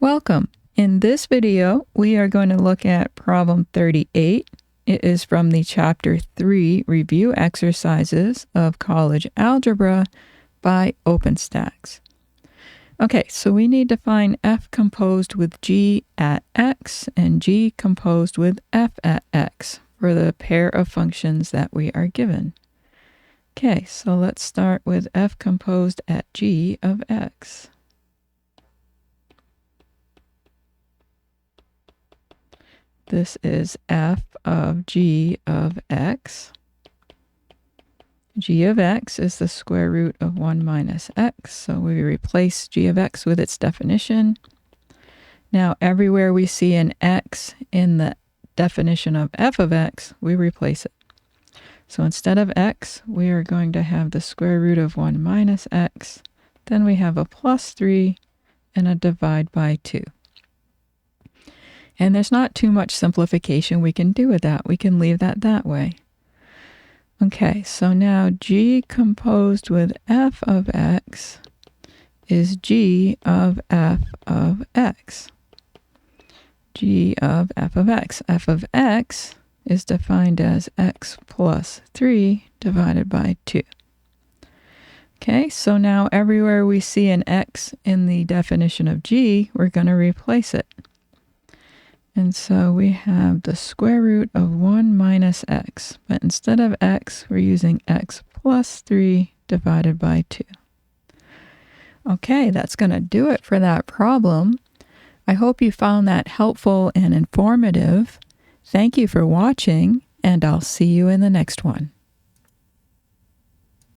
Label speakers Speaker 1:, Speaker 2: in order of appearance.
Speaker 1: Welcome. In this video, we are going to look at problem 38. It is from the Chapter 3 Review Exercises of College Algebra by OpenStax. Okay, so we need to find f composed with g at x and g composed with f at x for the pair of functions that we are given. Okay, so let's start with f composed at g of x. This is f of g of x. G of x is the square root of 1 minus x, so we replace g of x with its definition. Now, everywhere we see an x in the definition of f of x, we replace it. So instead of x, we are going to have the square root of 1 minus x. Then we have a plus 3 and a divide by 2. And there's not too much simplification we can do with that. We can leave that way. Okay, so now g composed with f of x is g of f of x. G of f of x. F of x is defined as x plus 3 divided by 2. Okay, so now everywhere we see an x in the definition of g, we're going to replace it. And so we have the square root of 1 minus x, but instead of x, we're using x plus 3 divided by 2. Okay, that's going to do it for that problem. I hope you found that helpful and informative. Thank you for watching, and I'll see you in the next one.